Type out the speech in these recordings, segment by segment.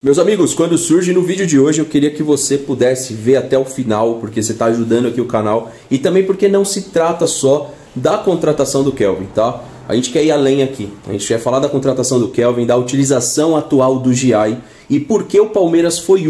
Meus amigos, quando surge no vídeo de hoje, eu queria que você pudesse ver até o final, porque você está ajudando aqui o canal, e também porque não se trata só da contratação do Kelvin, tá? A gente quer ir além aqui, a gente quer falar da contratação do Kelvin, da utilização atual do Giai, e por que o Palmeiras foi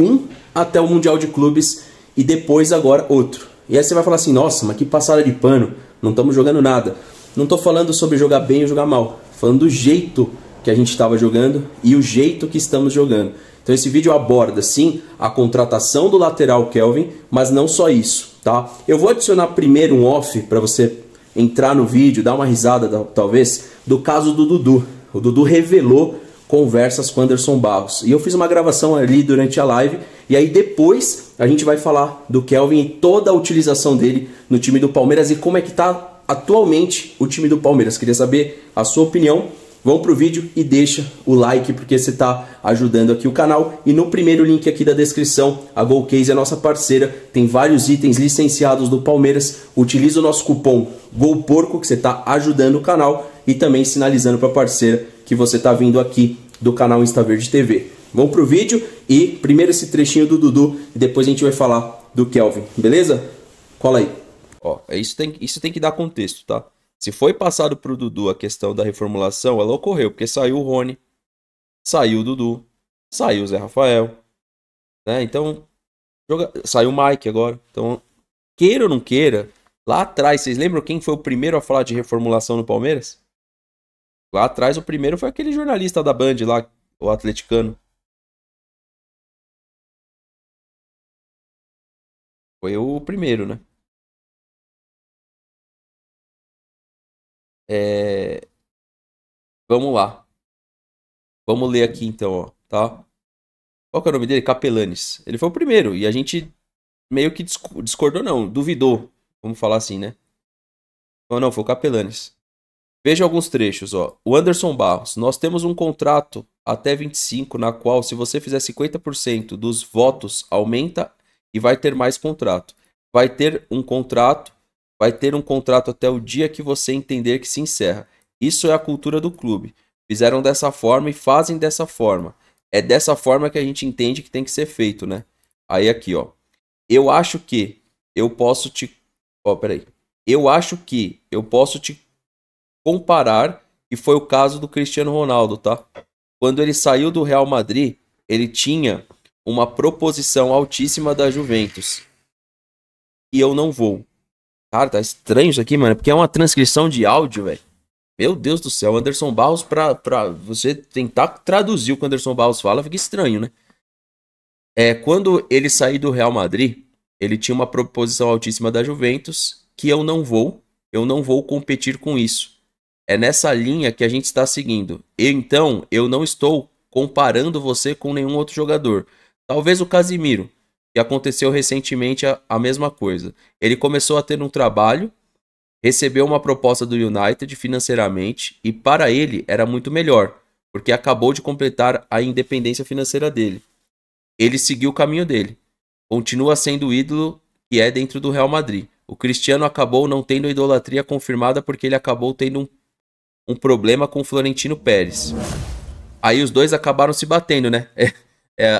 até o Mundial de Clubes, e depois agora outro. E aí você vai falar assim, nossa, mas que passada de pano, não estamos jogando nada. Não estou falando sobre jogar bem ou jogar mal, falando do jeito que a gente estava jogando e o jeito que estamos jogando. Então esse vídeo aborda, sim, a contratação do lateral Kelvin, mas não só isso, tá? Eu vou adicionar primeiro um off para você entrar no vídeo, dar uma risada, talvez, do caso do Dudu. O Dudu revelou conversas com Anderson Barros. E eu fiz uma gravação ali durante a live, e aí depois a gente vai falar do Kelvin e toda a utilização dele no time do Palmeiras e como é que está atualmente o time do Palmeiras. Queria saber a sua opinião. Vamos pro vídeo e deixa o like porque você está ajudando aqui o canal. E no primeiro link aqui da descrição, a Golcase é nossa parceira, tem vários itens licenciados do Palmeiras. Utiliza o nosso cupom GOLPORCO que você está ajudando o canal e também sinalizando para a parceira que você está vindo aqui do canal InstaVerde TV. Vamos pro vídeo e primeiro esse trechinho do Dudu e depois a gente vai falar do Kelvin, beleza? Cola aí. Ó, isso tem que dar contexto, tá? Se foi passado para o Dudu a questão da reformulação, ela ocorreu, porque saiu o Rony, saiu o Dudu, saiu o Zé Rafael, né? Então, saiu o Mike agora. Então, queira ou não queira, lá atrás, vocês lembram quem foi o primeiro a falar de reformulação no Palmeiras? Lá atrás, o primeiro foi aquele jornalista da Band lá, o atleticano. Foi o primeiro, né? Vamos lá. Vamos ler aqui então, ó, tá? Qual que é o nome dele? Capelanes. Ele foi o primeiro e a gente meio que discordou, não, duvidou. Vamos falar assim, né? Não, foi o Capelanes. Veja alguns trechos, ó. O Anderson Barros. Nós temos um contrato até 25, na qual se você fizer 50% dos votos, aumenta e vai ter mais contrato. Vai ter um contrato até o dia que você entender que se encerra. Isso é a cultura do clube. Fizeram dessa forma e fazem dessa forma. É dessa forma que a gente entende que tem que ser feito, né? Aí aqui, ó. Eu acho que eu posso te... Ó, peraí. Eu acho que eu posso te comparar, e foi o caso do Cristiano Ronaldo, tá? Quando ele saiu do Real Madrid, ele tinha uma proposição altíssima da Juventus. E eu não vou. Cara, tá estranho isso aqui, mano, porque é uma transcrição de áudio, velho. Meu Deus do céu, Anderson Barros, pra você tentar traduzir o que o Anderson Barros fala, fica estranho, né? Quando ele saiu do Real Madrid, ele tinha uma proposição altíssima da Juventus, que eu não vou competir com isso. É nessa linha que a gente está seguindo. Então, eu não estou comparando você com nenhum outro jogador. Talvez o Casimiro, que aconteceu recentemente a mesma coisa. Ele começou a ter um trabalho, recebeu uma proposta do United financeiramente e para ele era muito melhor, porque acabou de completar a independência financeira dele. Ele seguiu o caminho dele. Continua sendo o ídolo que é dentro do Real Madrid. O Cristiano acabou não tendo a idolatria confirmada porque ele acabou tendo um problema com o Florentino Pérez. Aí os dois acabaram se batendo, né?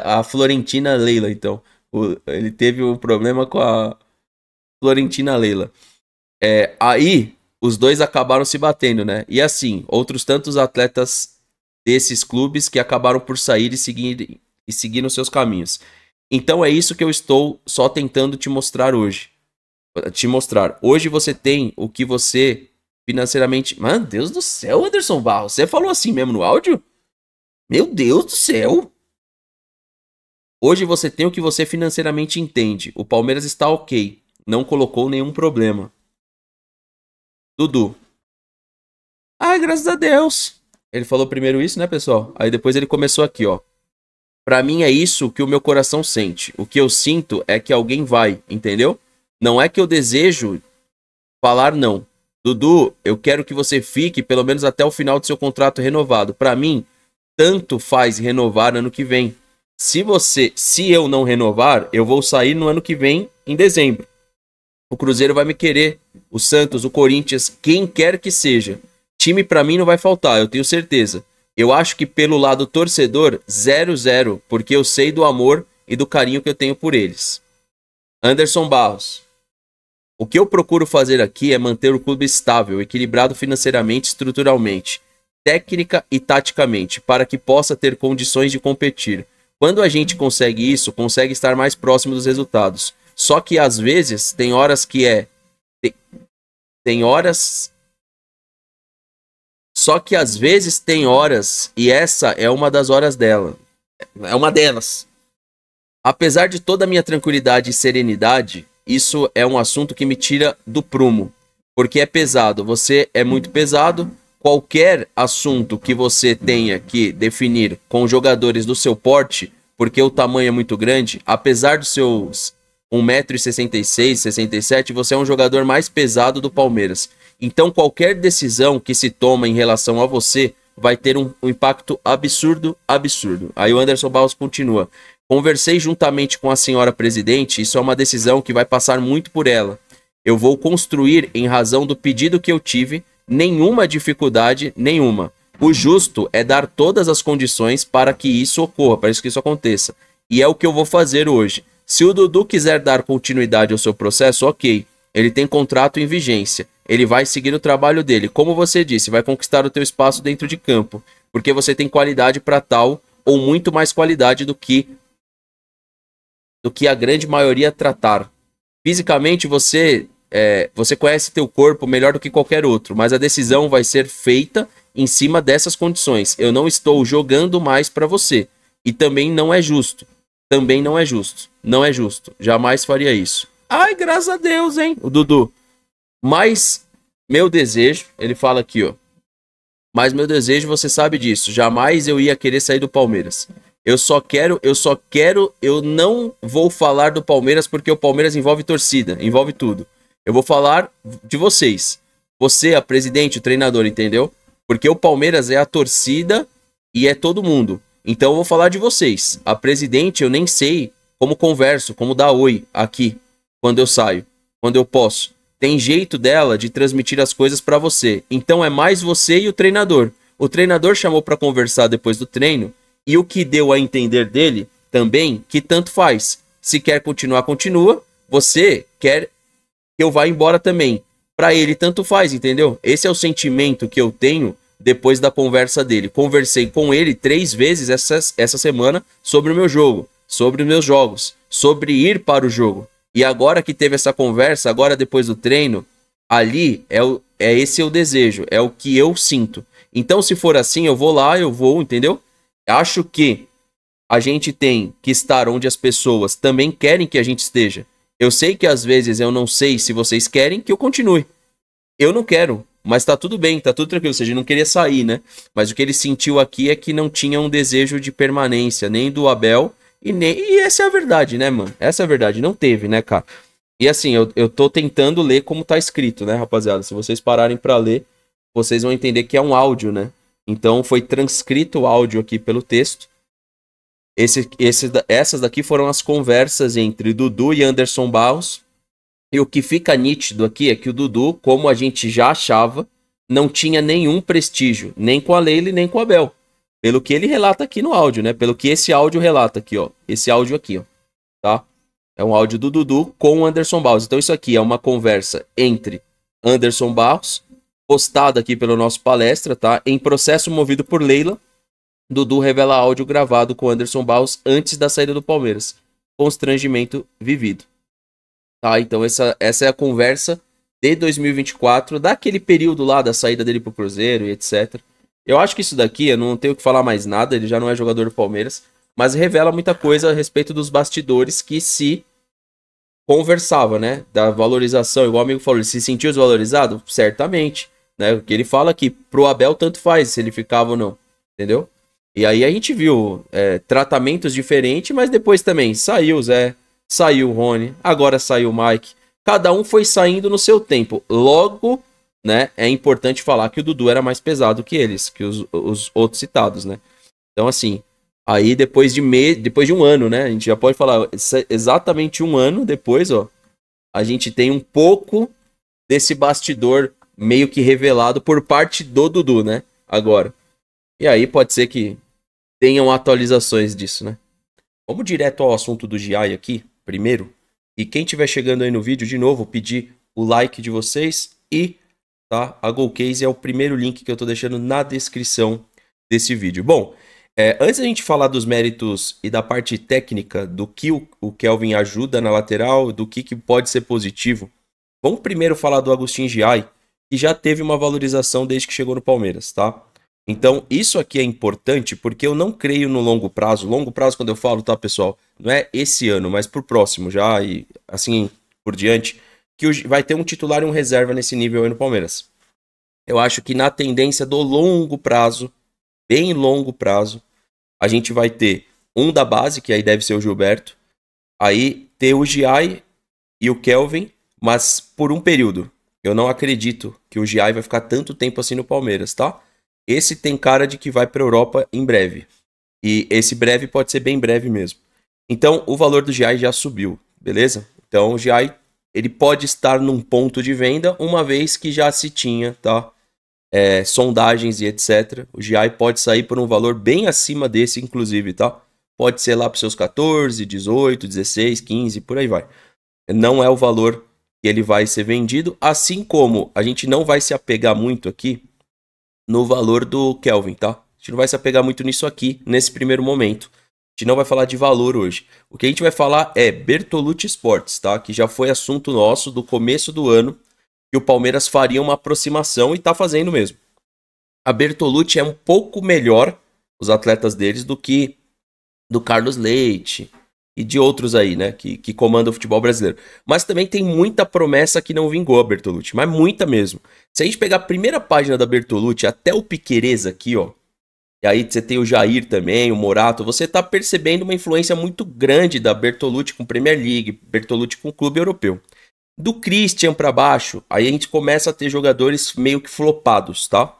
A Florentina Leila, então. Ele teve um problema com a Florentina Leila. Aí os dois acabaram se batendo, né? E assim, outros tantos atletas desses clubes que acabaram por sair e seguir nos seus caminhos. Então é isso que eu estou só tentando te mostrar hoje. Hoje você tem o que você financeiramente... Mano, Deus do céu, Anderson Barros. Você falou assim mesmo no áudio? Meu Deus do céu. Hoje você tem o que você financeiramente entende. O Palmeiras está ok. Não colocou nenhum problema. Dudu. Ah, graças a Deus. Ele falou primeiro isso, né, pessoal? Aí depois ele começou aqui, ó. Pra mim é isso que o meu coração sente. O que eu sinto é que alguém vai, entendeu? Não é que eu desejo falar não. Dudu, eu quero que você fique pelo menos até o final do seu contrato renovado. Pra mim, tanto faz renovar ano que vem. Se eu não renovar, eu vou sair no ano que vem, em dezembro. O Cruzeiro vai me querer, o Santos, o Corinthians, quem quer que seja. Time pra mim não vai faltar, eu tenho certeza. Eu acho que pelo lado torcedor, 0-0, porque eu sei do amor e do carinho que eu tenho por eles. Anderson Barros. O que eu procuro fazer aqui é manter o clube estável, equilibrado financeiramente e estruturalmente, técnica e taticamente, para que possa ter condições de competir. Quando a gente consegue isso, consegue estar mais próximo dos resultados. Só que às vezes tem horas que tem horas. Só que às vezes tem horas, e essa é uma das horas dela. É uma delas. Apesar de toda a minha tranquilidade e serenidade, isso é um assunto que me tira do prumo. Porque é pesado. Você é muito pesado. Qualquer assunto que você tenha que definir com jogadores do seu porte, porque o tamanho é muito grande, apesar dos seus 1,66 m, 67, você é um jogador mais pesado do Palmeiras. Então qualquer decisão que se toma em relação a você vai ter um impacto absurdo, absurdo. Aí o Anderson Barros continua. Conversei juntamente com a senhora presidente, isso é uma decisão que vai passar muito por ela. Eu vou construir em razão do pedido que eu tive, nenhuma dificuldade, nenhuma. O justo é dar todas as condições para que isso ocorra, para que isso aconteça. E é o que eu vou fazer hoje. Se o Dudu quiser dar continuidade ao seu processo, ok. Ele tem contrato em vigência. Ele vai seguir o trabalho dele. Como você disse, vai conquistar o teu espaço dentro de campo. Porque você tem qualidade para tal, ou muito mais qualidade do que a grande maioria tratar. Fisicamente, você conhece teu corpo melhor do que qualquer outro, mas a decisão vai ser feita em cima dessas condições. Eu não estou jogando mais para você. E também não é justo. Também não é justo. Não é justo. Jamais faria isso. Ai, graças a Deus, hein, o Dudu. Mas meu desejo, ele fala aqui, ó. Mas meu desejo, você sabe disso. Jamais eu ia querer sair do Palmeiras. Eu não vou falar do Palmeiras porque o Palmeiras envolve torcida, envolve tudo. Eu vou falar de vocês. Você, a presidente, o treinador, entendeu? Porque o Palmeiras é a torcida e é todo mundo. Então eu vou falar de vocês. A presidente, eu nem sei como converso, como dar oi aqui, quando eu saio, quando eu posso. Tem jeito dela de transmitir as coisas pra você. Então é mais você e o treinador. O treinador chamou pra conversar depois do treino. E o que deu a entender dele também, que tanto faz. Se quer continuar, continua. Você quer que eu vá embora também. Pra ele, tanto faz, entendeu? Esse é o sentimento que eu tenho depois da conversa dele. Conversei com ele 3 vezes essa semana sobre o meu jogo, sobre os meus jogos, sobre ir para o jogo. E agora que teve essa conversa, agora depois do treino, ali esse é o desejo, é o que eu sinto. Então, se for assim, eu vou lá, eu vou, entendeu? Acho que a gente tem que estar onde as pessoas também querem que a gente esteja. Eu sei que às vezes eu não sei se vocês querem que eu continue. Eu não quero, mas tá tudo bem, tá tudo tranquilo. Ou seja, ele não queria sair, né? Mas o que ele sentiu aqui é que não tinha um desejo de permanência, nem do Abel, e essa é a verdade, né, mano? Essa é a verdade, não teve, né, cara? E assim, eu tô tentando ler como tá escrito, né, rapaziada? Se vocês pararem pra ler, vocês vão entender que é um áudio, né? Então foi transcrito o áudio aqui pelo texto. Essas daqui foram as conversas entre Dudu e Anderson Barros. E o que fica nítido aqui é que o Dudu, como a gente já achava, não tinha nenhum prestígio, nem com a Leila nem com o Abel. Pelo que ele relata aqui no áudio, né? Pelo que esse áudio relata aqui, ó. Esse áudio aqui, ó. Tá? É um áudio do Dudu com o Anderson Barros. Então isso aqui é uma conversa entre Anderson Barros, postada aqui pelo nosso palestra, tá? Em processo movido por Leila, Dudu revela áudio gravado com Anderson Barros antes da saída do Palmeiras. Constrangimento vivido. Tá? Então essa é a conversa de 2024, daquele período lá da saída dele pro Cruzeiro e etc. Eu acho que isso daqui, eu não tenho que falar mais nada, ele já não é jogador do Palmeiras, mas revela muita coisa a respeito dos bastidores que se conversava, né? Da valorização, igual o amigo falou, ele se sentiu desvalorizado? Certamente, né? Porque ele fala que pro Abel tanto faz se ele ficava ou não, entendeu? E aí a gente viu tratamentos diferentes, mas depois também saiu o Zé, saiu o Rony, agora saiu o Mike. Cada um foi saindo no seu tempo. Logo, né, é importante falar que o Dudu era mais pesado que eles, que os outros citados, né? Então, assim, aí depois de um ano, né, a gente já pode falar, exatamente um ano depois, ó, a gente tem um pouco desse bastidor meio que revelado por parte do Dudu, né, agora. E aí pode ser que tenham atualizações disso, né? Vamos direto ao assunto do GI aqui, primeiro. E quem estiver chegando aí no vídeo, de novo, pedir o like de vocês e, tá? A GoCase é o primeiro link que eu tô deixando na descrição desse vídeo. Bom, antes da gente falar dos méritos e da parte técnica do que o Kelvin ajuda na lateral, do que pode ser positivo, vamos primeiro falar do Agustin Giai, que já teve uma valorização desde que chegou no Palmeiras, tá? Então, isso aqui é importante porque eu não creio no longo prazo. Longo prazo, quando eu falo, tá, pessoal? Não é esse ano, mas pro próximo já e assim por diante, que vai ter um titular e um reserva nesse nível aí no Palmeiras. Eu acho que na tendência do longo prazo, bem longo prazo, a gente vai ter um da base, que aí deve ser o Gilberto, aí ter o Giai e o Kelvin, mas por um período. Eu não acredito que o Giai vai ficar tanto tempo assim no Palmeiras, tá? Esse tem cara de que vai para a Europa em breve. E esse breve pode ser bem breve mesmo. Então, o valor do Giai já subiu, beleza? Então, o Giai, ele pode estar num ponto de venda, uma vez que já se tinha, tá? Sondagens e etc. O Giai pode sair por um valor bem acima desse, inclusive, tá? Pode ser lá para os seus 14, 18, 16, 15, por aí vai. Não é o valor que ele vai ser vendido, assim como a gente não vai se apegar muito aqui no valor do Kelvin, tá? A gente não vai se apegar muito nisso aqui, nesse primeiro momento. A gente não vai falar de valor hoje. O que a gente vai falar é Bertolucci Sports, tá? Que já foi assunto nosso do começo do ano, que o Palmeiras faria uma aproximação e tá fazendo mesmo. A Bertolucci é um pouco melhor, os atletas deles, do que do Carlos Leite e de outros aí, né? Que comandam o futebol brasileiro. Mas também tem muita promessa que não vingou a Bertolucci, mas muita mesmo. Se a gente pegar a primeira página da Bertolucci até o Piquerez aqui, ó, e aí você tem o Jair também, o Morato, você tá percebendo uma influência muito grande da Bertolucci com Premier League, Bertolucci com clube europeu. Do Christian pra baixo, aí a gente começa a ter jogadores meio que flopados, tá?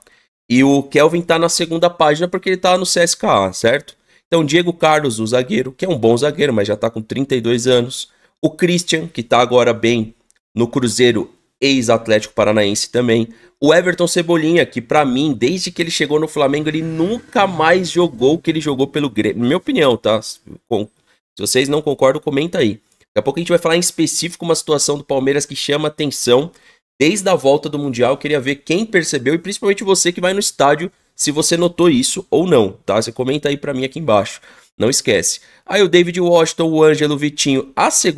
E o Kelvin tá na segunda página porque ele tá no CSKA, certo? Então, Diego Carlos, o zagueiro, que é um bom zagueiro, mas já tá com 32 anos. O Christian, que tá agora bem no Cruzeiro, ex-Atlético Paranaense também. O Everton Cebolinha, que pra mim, desde que ele chegou no Flamengo, ele nunca mais jogou o que ele jogou pelo Grêmio. Na minha opinião, tá? Se vocês não concordam, comenta aí. Daqui a pouco a gente vai falar em específico uma situação do Palmeiras que chama atenção. Desde a volta do Mundial, eu queria ver quem percebeu e principalmente você que vai no estádio, se você notou isso ou não, tá? Você comenta aí pra mim aqui embaixo. Não esquece. Aí o David Washington, o Ângelo, o Vitinho,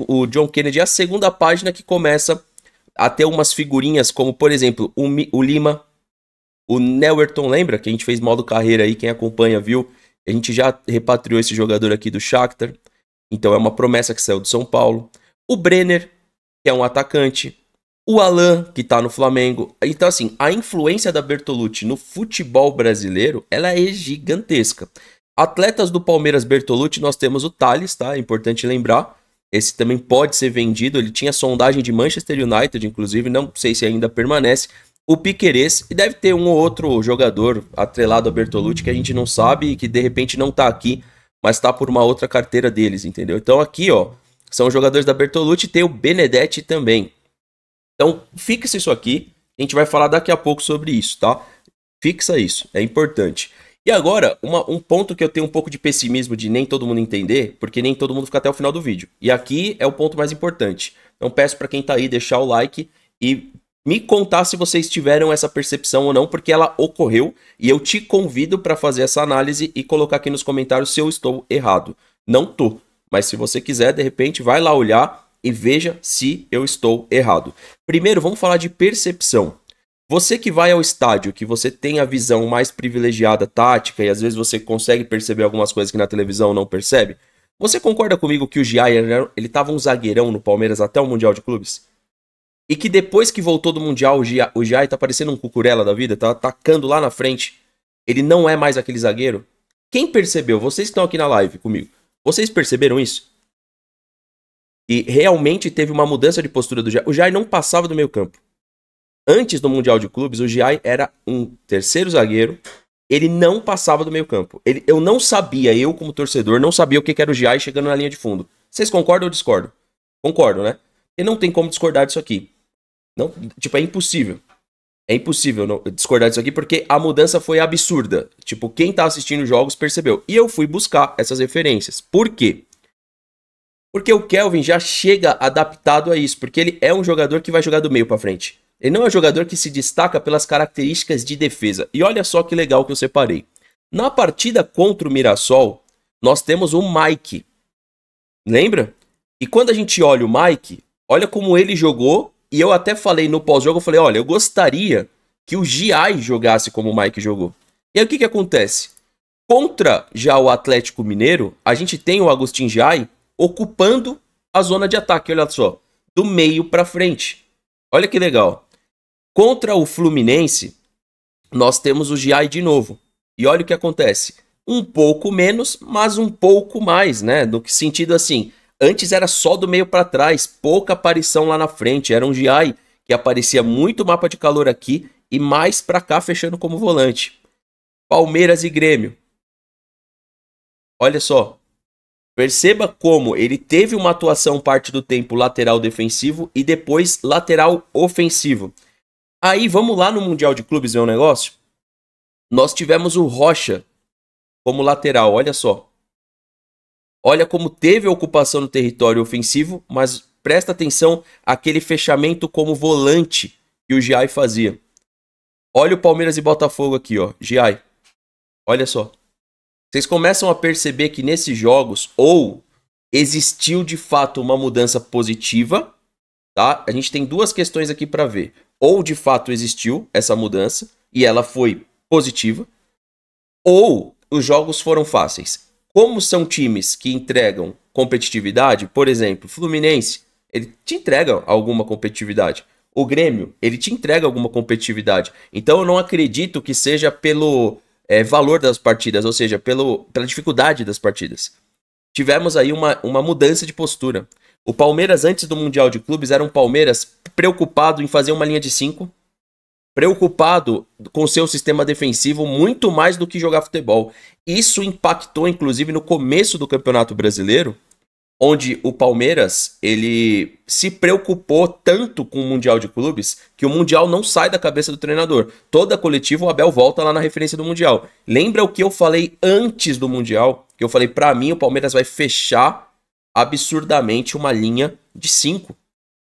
o John Kennedy, a segunda página que começa a ter umas figurinhas como, por exemplo, o Lima, o Neuerton, lembra? Que a gente fez modo carreira aí, quem acompanha viu. A gente já repatriou esse jogador aqui do Shakhtar. Então é uma promessa que saiu do São Paulo. O Brenner, que é um atacante. O Alan, que tá no Flamengo. Então, assim, a influência da Bertolucci no futebol brasileiro, ela é gigantesca. Atletas do Palmeiras Bertolucci, nós temos o Thales, tá? É importante lembrar. Esse também pode ser vendido. Ele tinha sondagem de Manchester United, inclusive. Não sei se ainda permanece. O Piquerez. E deve ter um ou outro jogador atrelado a Bertolucci que a gente não sabe e que de repente não tá aqui, mas tá por uma outra carteira deles, entendeu? Então aqui, ó, são jogadores da Bertolucci. Tem o Benedetti também. Então, fixa isso aqui. A gente vai falar daqui a pouco sobre isso, tá? Fixa isso, é importante. E agora, um ponto que eu tenho um pouco de pessimismo de nem todo mundo entender, porque nem todo mundo fica até o final do vídeo. E aqui é o ponto mais importante. Então, peço para quem tá aí deixar o like e me contar se vocês tiveram essa percepção ou não, porque ela ocorreu e eu te convido para fazer essa análise e colocar aqui nos comentários se eu estou errado. Não tô, mas se você quiser, de repente, vai lá olhar e veja se eu estou errado. Primeiro, vamos falar de percepção. Você que vai ao estádio, que você tem a visão mais privilegiada tática e às vezes você consegue perceber algumas coisas que na televisão não percebe, você concorda comigo que o Giai, ele tava um zagueirão no Palmeiras até o Mundial de Clubes? E que depois que voltou do Mundial, o Giai tá parecendo um cucurella da vida, tá atacando lá na frente. Ele não é mais aquele zagueiro? Quem percebeu? Vocês que estão aqui na live comigo. Vocês perceberam isso? E realmente teve uma mudança de postura do Giai. O Giai não passava do meio campo. Antes do Mundial de Clubes, o Giai era um terceiro zagueiro. Ele não passava do meio campo. Eu não sabia, eu como torcedor, não sabia o que era o Giai chegando na linha de fundo. Vocês concordam ou discordam? Concordam, né? E não tem como discordar disso aqui. Não, tipo, é impossível. É impossível discordar disso aqui, porque a mudança foi absurda. Tipo, quem tá assistindo jogos percebeu. E eu fui buscar essas referências. Por quê? Porque o Kelvin já chega adaptado a isso, porque ele é um jogador que vai jogar do meio pra frente. Ele não é um jogador que se destaca pelas características de defesa. E olha só que legal que eu separei. Na partida contra o Mirassol, nós temos o Mike. Lembra? E quando a gente olha o Mike, olha como ele jogou. E eu até falei no pós-jogo, eu falei, olha, eu gostaria que o Giai jogasse como o Mike jogou. E aí o que acontece? Contra já o Atlético Mineiro, a gente tem o Agustin Giai ocupando a zona de ataque, olha só, do meio para frente. Olha que legal. Contra o Fluminense, nós temos o Giai de novo. E olha o que acontece. Um pouco menos, mas um pouco mais, né? No sentido assim, antes era só do meio para trás, pouca aparição lá na frente. Era um Giai que aparecia muito mapa de calor aqui e mais para cá fechando como volante. Palmeiras e Grêmio. Olha só. Perceba como ele teve uma atuação parte do tempo lateral defensivo e depois lateral ofensivo. Aí vamos lá no Mundial de Clubes ver um negócio? Nós tivemos o Rocha como lateral, olha só. Olha como teve a ocupação no território ofensivo, mas presta atenção àquele fechamento como volante que o Giai fazia. Olha o Palmeiras e Botafogo aqui, ó. Giai. Olha só. Vocês começam a perceber que nesses jogos, ou existiu de fato uma mudança positiva, tá? A gente tem duas questões aqui para ver. Ou de fato existiu essa mudança e ela foi positiva, ou os jogos foram fáceis. Como são times que entregam competitividade, por exemplo, Fluminense, ele te entrega alguma competitividade. O Grêmio, ele te entrega alguma competitividade. Então eu não acredito que seja pelo valor das partidas, ou seja, pela dificuldade das partidas. Tivemos aí uma mudança de postura. O Palmeiras, antes do Mundial de Clubes, era um Palmeiras preocupado em fazer uma linha de 5, preocupado com seu sistema defensivo muito mais do que jogar futebol. Isso impactou, inclusive, no começo do Campeonato Brasileiro, onde o Palmeiras ele se preocupou tanto com o Mundial de Clubes que o Mundial não sai da cabeça do treinador. Toda coletiva o Abel volta lá na referência do Mundial. Lembra o que eu falei antes do Mundial? Que eu falei, pra mim o Palmeiras vai fechar absurdamente uma linha de 5.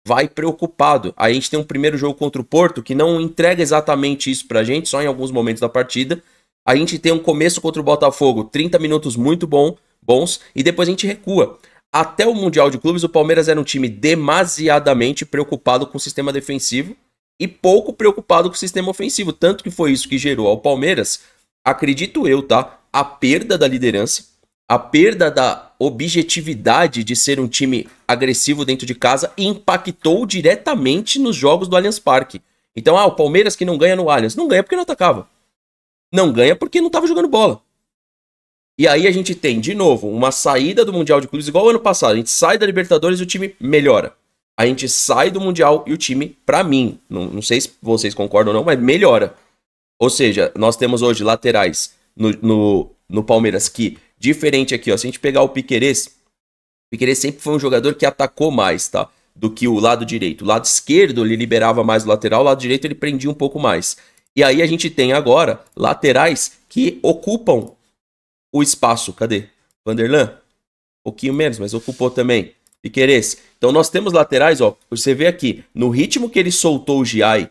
Vai preocupado. Aí a gente tem um primeiro jogo contra o Porto que não entrega exatamente isso pra gente, só em alguns momentos da partida. A gente tem um começo contra o Botafogo, 30 minutos muito bons, e depois a gente recua. Até o Mundial de Clubes, o Palmeiras era um time demasiadamente preocupado com o sistema defensivo e pouco preocupado com o sistema ofensivo. Tanto que foi isso que gerou ao Palmeiras, acredito eu, tá? A perda da liderança, a perda da objetividade de ser um time agressivo dentro de casa e impactou diretamente nos jogos do Allianz Parque. Então, o Palmeiras que não ganha no Allianz. Não ganha porque não atacava. Não ganha porque não estava jogando bola. E aí a gente tem, de novo, uma saída do Mundial de Clubes, igual ao ano passado. A gente sai da Libertadores e o time melhora. A gente sai do Mundial e o time, pra mim, não sei se vocês concordam ou não, mas melhora. Ou seja, nós temos hoje laterais no Palmeiras que, diferente aqui, ó, se a gente pegar o Piquerez sempre foi um jogador que atacou mais, tá? Do que o lado direito. O lado esquerdo ele liberava mais o lateral, o lado direito ele prendia um pouco mais. E aí a gente tem agora laterais que ocupam o espaço. Cadê? Vanderlan? Um pouquinho menos, mas ocupou também. Piquerez. Então nós temos laterais, ó. Você vê aqui, no ritmo que ele soltou o Giai,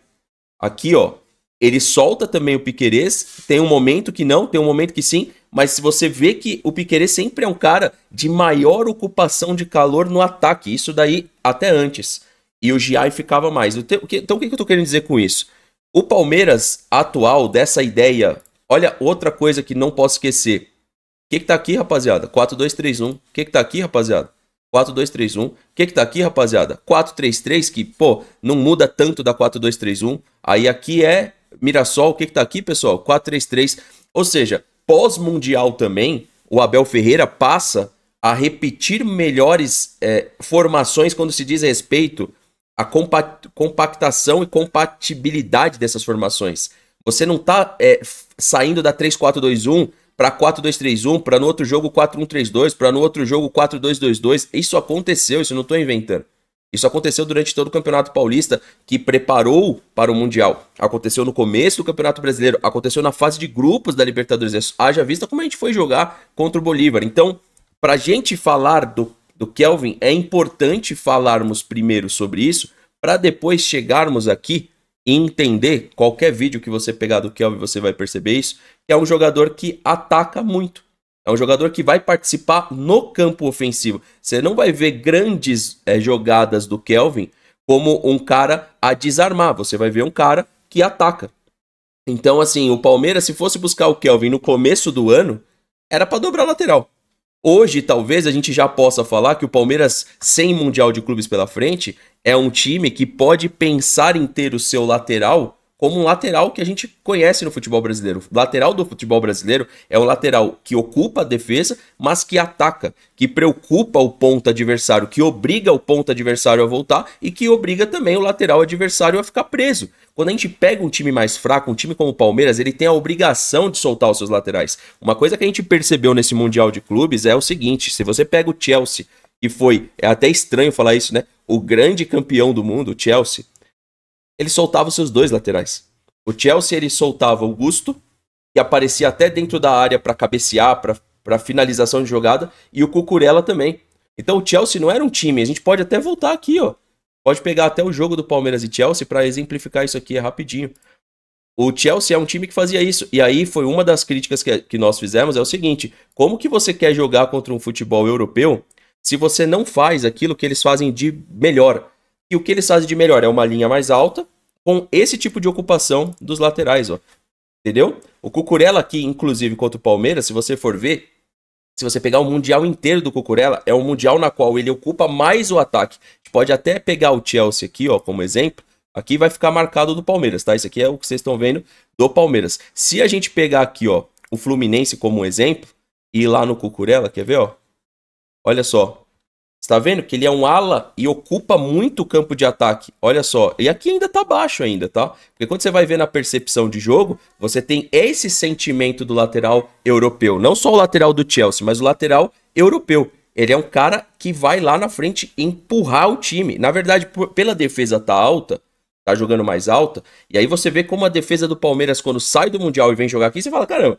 aqui, ó, ele solta também o Piquerez. Tem um momento que não, tem um momento que sim. Mas se você vê que o Piquerez sempre é um cara de maior ocupação de calor no ataque. Isso daí até antes. E o Giai ficava mais. Então o que eu tô querendo dizer com isso? O Palmeiras atual, dessa ideia... Olha, outra coisa que não posso esquecer. O que tá aqui, rapaziada? 4-2-3-1. O que tá aqui, rapaziada? 4-2-3-1. O que tá aqui, rapaziada? 4-3-3, que, pô, não muda tanto da 4-2-3-1. Aí aqui é Mirassol. O que tá aqui, pessoal? 4-3-3. Ou seja, pós-mundial também, o Abel Ferreira passa a repetir melhores formações quando se diz a respeito à compactação e compatibilidade dessas formações. Você não tá saindo da 3-4-2-1 para 4-2-3-1, para no outro jogo 4-1-3-2, para no outro jogo 4-2-2-2. Isso aconteceu, isso eu não estou inventando. Isso aconteceu durante todo o Campeonato Paulista, que preparou para o Mundial. Aconteceu no começo do Campeonato Brasileiro, aconteceu na fase de grupos da Libertadores. Haja vista como a gente foi jogar contra o Bolívar. Então, para a gente falar do Kelvin, é importante falarmos primeiro sobre isso, para depois chegarmos aqui e entender, qualquer vídeo que você pegar do Kelvin, você vai perceber isso, que é um jogador que ataca muito. É um jogador que vai participar no campo ofensivo. Você não vai ver grandes jogadas do Kelvin como um cara a desarmar. Você vai ver um cara que ataca. Então, assim, o Palmeiras, se fosse buscar o Kelvin no começo do ano, era para dobrar a lateral. Hoje, talvez, a gente já possa falar que o Palmeiras, sem Mundial de Clubes pela frente, é um time que pode pensar em ter o seu lateral como um lateral que a gente conhece no futebol brasileiro. O lateral do futebol brasileiro é um lateral que ocupa a defesa, mas que ataca, que preocupa o ponta adversário, que obriga o ponta adversário a voltar e que obriga também o lateral adversário a ficar preso. Quando a gente pega um time mais fraco, um time como o Palmeiras, ele tem a obrigação de soltar os seus laterais. Uma coisa que a gente percebeu nesse Mundial de Clubes é o seguinte, se você pega o Chelsea, que foi, é até estranho falar isso, né? O grande campeão do mundo, o Chelsea, ele soltava os seus dois laterais. O Chelsea, ele soltava o Gusto, que aparecia até dentro da área para cabecear, para finalização de jogada, e o Cucurella também. Então o Chelsea não era um time, a gente pode até voltar aqui, ó. Pode pegar até o jogo do Palmeiras e Chelsea para exemplificar isso aqui rapidinho. O Chelsea é um time que fazia isso. E aí foi uma das críticas que nós fizemos, é o seguinte, como que você quer jogar contra um futebol europeu se você não faz aquilo que eles fazem de melhor? E o que eles fazem de melhor é uma linha mais alta, com esse tipo de ocupação dos laterais, ó. Entendeu? O Cucurella aqui, inclusive, contra o Palmeiras, se você for ver, se você pegar o Mundial inteiro do Cucurella, é um Mundial na qual ele ocupa mais o ataque. A gente pode até pegar o Chelsea aqui, ó, como exemplo. Aqui vai ficar marcado do Palmeiras, tá? Isso aqui é o que vocês estão vendo do Palmeiras. Se a gente pegar aqui, ó, o Fluminense como exemplo, e ir lá no Cucurella, quer ver, ó? Olha só. Você tá vendo que ele é um ala e ocupa muito o campo de ataque. Olha só. E aqui ainda tá baixo ainda, tá? Porque quando você vai ver na percepção de jogo, você tem esse sentimento do lateral europeu. Não só o lateral do Chelsea, mas o lateral europeu. Ele é um cara que vai lá na frente empurrar o time. Na verdade, pela defesa tá alta, tá jogando mais alta. E aí você vê como a defesa do Palmeiras, quando sai do Mundial e vem jogar aqui, você fala, caramba,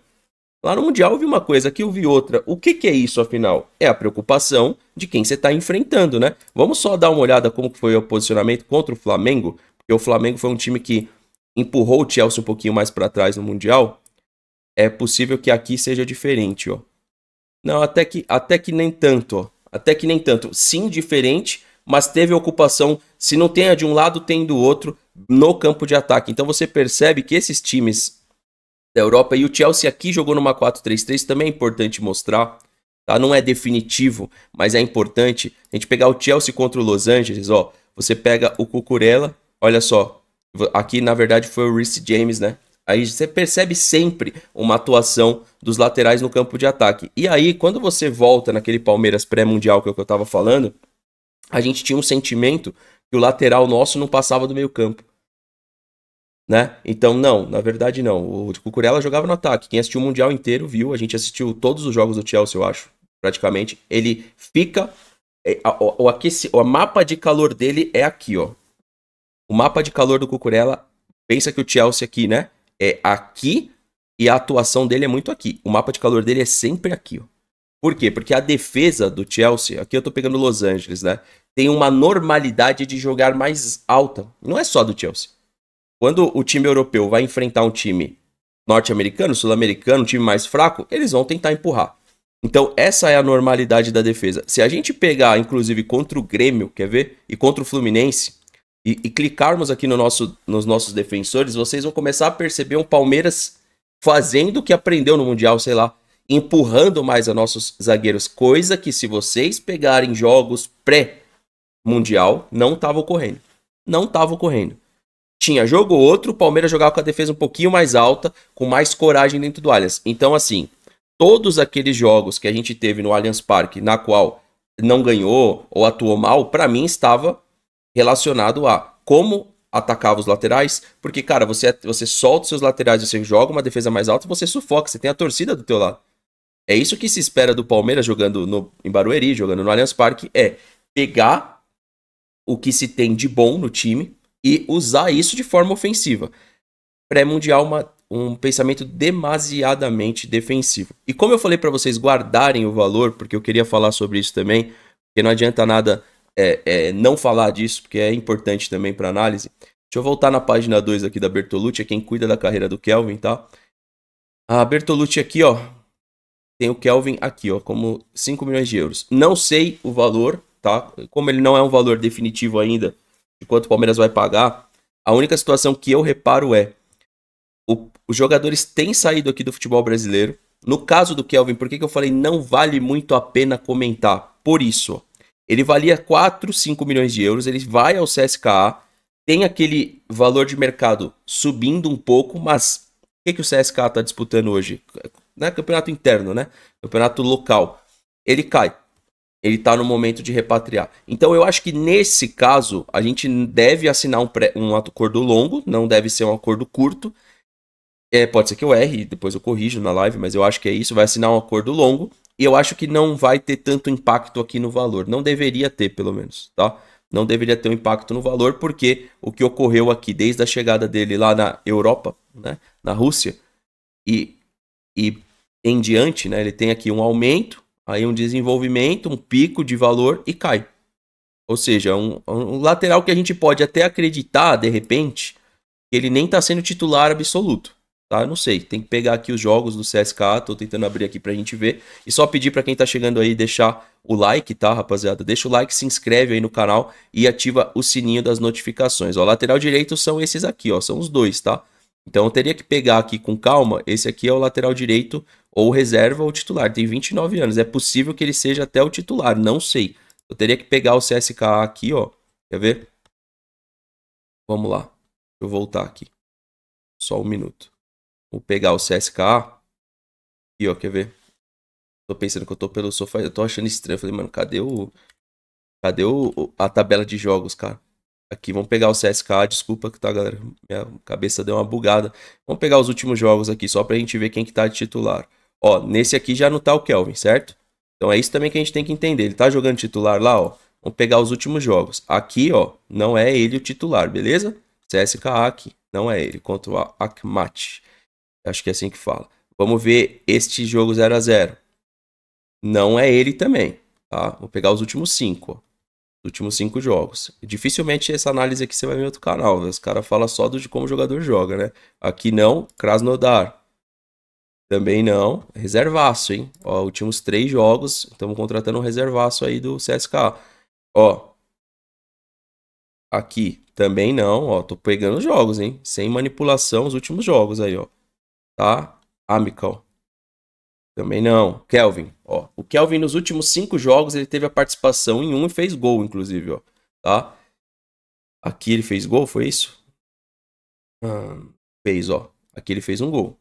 lá no Mundial eu vi uma coisa, aqui eu vi outra. O que é isso, afinal? É a preocupação de quem você está enfrentando, né? Vamos só dar uma olhada como foi o posicionamento contra o Flamengo, porque o Flamengo foi um time que empurrou o Chelsea um pouquinho mais para trás no Mundial. É possível que aqui seja diferente, ó. Não, até que nem tanto, ó. Até que nem tanto. Sim, diferente, mas teve ocupação. Se não tem a de um lado, tem do outro no campo de ataque. Então você percebe que esses times da Europa, e o Chelsea aqui jogou numa 4-3-3, também é importante mostrar, tá? Não é definitivo, mas é importante. A gente pegar o Chelsea contra o Los Angeles, ó, você pega o Cucurella, olha só, aqui na verdade foi o Reece James, né? Aí você percebe sempre uma atuação dos laterais no campo de ataque. E aí, quando você volta naquele Palmeiras pré-mundial que é o que eu tava falando, a gente tinha um sentimento que o lateral nosso não passava do meio campo. Né? Então, não, na verdade não. O Cucurella jogava no ataque. Quem assistiu o Mundial inteiro viu. A gente assistiu todos os jogos do Chelsea, eu acho, praticamente. Ele fica... O mapa de calor dele é aqui, ó. O mapa de calor do Cucurella, pensa que o Chelsea aqui, né? É aqui e a atuação dele é muito aqui. O mapa de calor dele é sempre aqui, ó. Por quê? Porque a defesa do Chelsea, aqui eu tô pegando Los Angeles, né? Tem uma normalidade de jogar mais alta. Não é só do Chelsea. Quando o time europeu vai enfrentar um time norte-americano, sul-americano, um time mais fraco, eles vão tentar empurrar. Então, essa é a normalidade da defesa. Se a gente pegar, inclusive, contra o Grêmio, quer ver? E contra o Fluminense, e clicarmos aqui nos nossos defensores, vocês vão começar a perceber um Palmeiras fazendo o que aprendeu no Mundial, sei lá, empurrando mais a nossos zagueiros. Coisa que, se vocês pegarem jogos pré-Mundial, não estava ocorrendo. Não estava ocorrendo. Tinha jogo ou outro, o Palmeiras jogava com a defesa um pouquinho mais alta, com mais coragem dentro do Allianz. Então, assim, todos aqueles jogos que a gente teve no Allianz Parque, na qual não ganhou ou atuou mal, para mim estava relacionado a como atacava os laterais, porque, cara, você solta os seus laterais, você joga uma defesa mais alta, você sufoca, você tem a torcida do teu lado. É isso que se espera do Palmeiras jogando em Barueri, jogando no Allianz Parque, é pegar o que se tem de bom no time e usar isso de forma ofensiva. Pré-mundial, um pensamento demasiadamente defensivo. E como eu falei para vocês guardarem o valor, porque eu queria falar sobre isso também, porque não adianta nada não falar disso, porque é importante também para análise. Deixa eu voltar na página 2 aqui da Bertolucci, é quem cuida da carreira do Kelvin, tá? A Bertolucci aqui, ó, tem o Kelvin aqui, ó, como 5 milhões de euros. Não sei o valor, tá? Como ele não é um valor definitivo ainda de quanto o Palmeiras vai pagar, a única situação que eu reparo é os jogadores têm saído aqui do futebol brasileiro. No caso do Kelvin, por que eu falei não vale muito a pena comentar? Por isso, ó, ele valia 4, 5 milhões de euros, ele vai ao CSKA, tem aquele valor de mercado subindo um pouco, mas o que o CSKA está disputando hoje? Não é campeonato interno, né? Campeonato local. Ele cai. Ele está no momento de repatriar. Então eu acho que nesse caso a gente deve assinar um acordo longo, não deve ser um acordo curto. Pode ser que eu erre, depois eu corrijo na live, mas eu acho que é isso, vai assinar um acordo longo. E eu acho que não vai ter tanto impacto aqui no valor. Não deveria ter, pelo menos, tá? Não deveria ter um impacto no valor, porque o que ocorreu aqui desde a chegada dele lá na Europa, né, na Rússia, e em diante, né, ele tem aqui um aumento, aí um desenvolvimento, um pico de valor e cai. Ou seja, um lateral que a gente pode até acreditar, de repente, que ele nem está sendo titular absoluto. Tá? Eu não sei, tem que pegar aqui os jogos do CSKA, tô tentando abrir aqui pra gente ver. E só pedir pra quem tá chegando aí deixar o like, tá, rapaziada? Deixa o like, se inscreve aí no canal e ativa o sininho das notificações. Ó, lateral direito são esses aqui, ó, são os dois, tá? Então eu teria que pegar aqui com calma, esse aqui é o lateral direito ou reserva ou titular, tem 29 anos. É possível que ele seja até o titular, não sei. Eu teria que pegar o CSKA aqui, ó, quer ver? Vamos lá, deixa eu voltar aqui, só um minuto. Vou pegar o CSKA. E ó, quer ver? Tô pensando que eu tô pelo sofá. Eu tô achando estranho. Eu falei, mano, cadê a tabela de jogos, cara? Aqui, vamos pegar o CSKA. Desculpa que tá, galera. Minha cabeça deu uma bugada. Vamos pegar os últimos jogos aqui, só pra gente ver quem que tá de titular. Ó, nesse aqui já não tá o Kelvin, certo? Então é isso também que a gente tem que entender. Ele tá jogando titular lá, ó. Vamos pegar os últimos jogos. Aqui, ó, não é ele o titular, beleza? CSKA aqui. Não é ele. Contra o Akhmat. Acho que é assim que fala. Vamos ver este jogo 0 a 0. Não é ele também, tá? Vou pegar os últimos 5, ó. Os últimos 5 jogos. Dificilmente essa análise aqui você vai ver em outro canal. Os caras falam só de como o jogador joga, né? Aqui não, Krasnodar. Também não. Reservaço, hein? Ó, últimos 3 jogos. Estamos contratando um reservaço aí do CSKA. Ó. Aqui também não, ó. Tô pegando os jogos, hein? Sem manipulação, os últimos jogos aí, ó. Tá? Amical. Também não. Kelvin, ó. O Kelvin nos últimos 5 jogos ele teve a participação em um e fez gol, inclusive, ó. Tá? Aqui ele fez gol, foi isso? Fez, ó. Aqui ele fez um gol.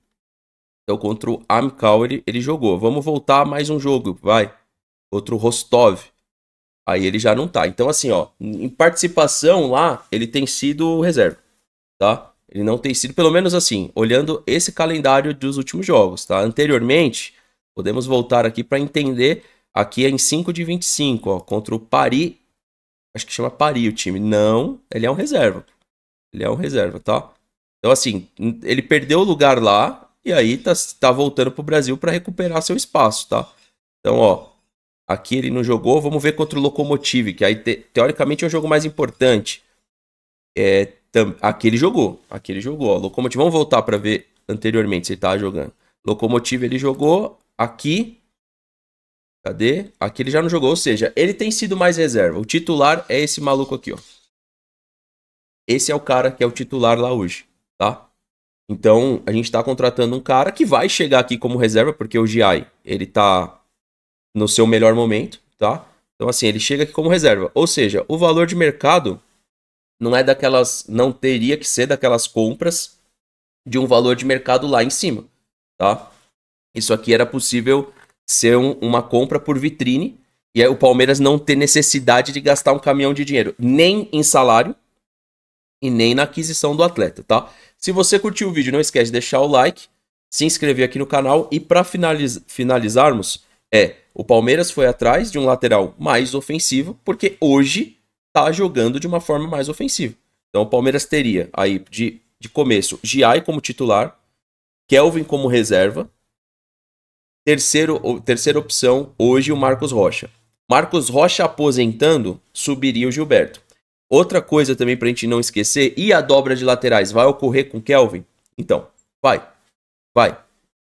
Então contra o Amical ele jogou. Vamos voltar a mais um jogo, vai. Contra o Rostov. Aí ele já não tá. Então assim, ó. Em participação lá, ele tem sido reserva. Tá? Ele não tem sido, pelo menos assim, olhando esse calendário dos últimos jogos, tá? Anteriormente, podemos voltar aqui para entender, aqui é em 5 de 25, ó, contra o Paris, acho que chama Paris o time. Não, ele é um reserva. Ele é um reserva, tá? Então assim, ele perdeu o lugar lá e aí tá voltando pro Brasil para recuperar seu espaço, tá? Então, ó, aqui ele não jogou, vamos ver contra o Lokomotiv, que aí teoricamente é o jogo mais importante. Aqui ele jogou. Ó. Lokomotiv, vamos voltar para ver anteriormente se ele tava jogando. Lokomotiv ele jogou. Aqui. Cadê? Aqui ele já não jogou. Ou seja, ele tem sido mais reserva. O titular é esse maluco aqui, ó. Esse é o cara que é o titular lá hoje, tá? Então, a gente tá contratando um cara que vai chegar aqui como reserva, porque o Giai, ele tá no seu melhor momento, tá? Então, assim, ele chega aqui como reserva. Ou seja, o valor de mercado não é daquelas, não teria que ser daquelas compras de um valor de mercado lá em cima, tá? Isso aqui era possível ser uma compra por vitrine e aí o Palmeiras não ter necessidade de gastar um caminhão de dinheiro, nem em salário e nem na aquisição do atleta, tá? Se você curtiu o vídeo, não esquece de deixar o like, se inscrever aqui no canal e para finalizarmos, o Palmeiras foi atrás de um lateral mais ofensivo, porque hoje tá jogando de uma forma mais ofensiva. Então o Palmeiras teria aí de começo Giai como titular, Kelvin como reserva, terceira opção hoje o Marcos Rocha. Marcos Rocha aposentando, subiria o Gilberto. Outra coisa também pra gente não esquecer, e a dobra de laterais vai ocorrer com Kelvin? Então, vai.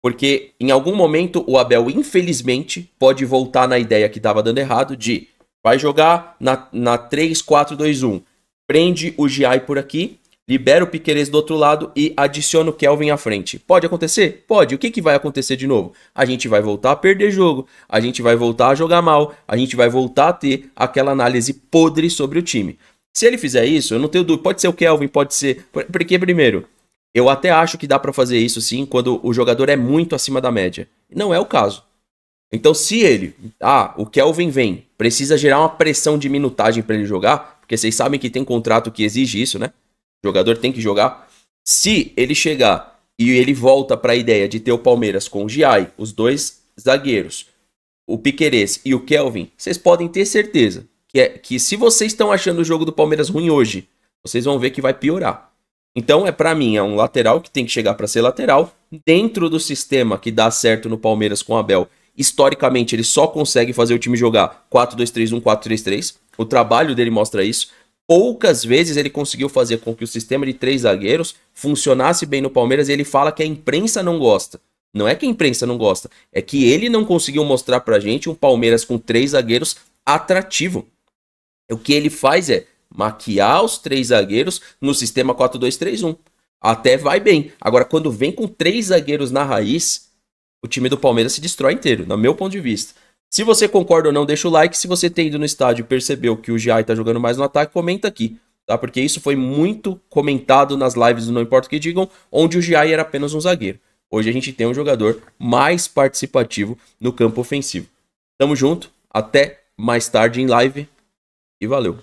Porque em algum momento o Abel, infelizmente, pode voltar na ideia que estava dando errado de vai jogar na 3-4-2-1. Prende o Giai por aqui, libera o Piquerez do outro lado e adiciona o Kelvin à frente. Pode acontecer? Pode. O que vai acontecer de novo? A gente vai voltar a perder jogo, a gente vai voltar a jogar mal, a gente vai voltar a ter aquela análise podre sobre o time. Se ele fizer isso, eu não tenho dúvida, pode ser o Kelvin, pode ser... Porque, primeiro, eu até acho que dá pra fazer isso sim quando o jogador é muito acima da média. Não é o caso. Então se ele... o Kelvin vem, precisa gerar uma pressão de minutagem pra ele jogar, porque vocês sabem que tem contrato que exige isso, né? O jogador tem que jogar. Se ele chegar e ele volta pra ideia de ter o Palmeiras com o Giai, os dois zagueiros, o Piquerez e o Kelvin, vocês podem ter certeza que se vocês estão achando o jogo do Palmeiras ruim hoje, vocês vão ver que vai piorar. Então, pra mim, é um lateral que tem que chegar para ser lateral. Dentro do sistema que dá certo no Palmeiras com o Abel, historicamente, ele só consegue fazer o time jogar 4-2-3-1, 4-3-3. O trabalho dele mostra isso. Poucas vezes ele conseguiu fazer com que o sistema de 3 zagueiros funcionasse bem no Palmeiras e ele fala que a imprensa não gosta. Não é que a imprensa não gosta, é que ele não conseguiu mostrar pra gente um Palmeiras com 3 zagueiros atrativo. O que ele faz é maquiar os 3 zagueiros no sistema 4-2-3-1. Até vai bem. Agora, quando vem com 3 zagueiros na raiz, o time do Palmeiras se destrói inteiro, no meu ponto de vista. Se você concorda ou não, deixa o like. Se você tem ido no estádio e percebeu que o Giai tá jogando mais no ataque, comenta aqui, tá? Porque isso foi muito comentado nas lives do Não Importa o Que Digam, onde o Giai era apenas um zagueiro. Hoje a gente tem um jogador mais participativo no campo ofensivo. Tamo junto, até mais tarde em live e valeu.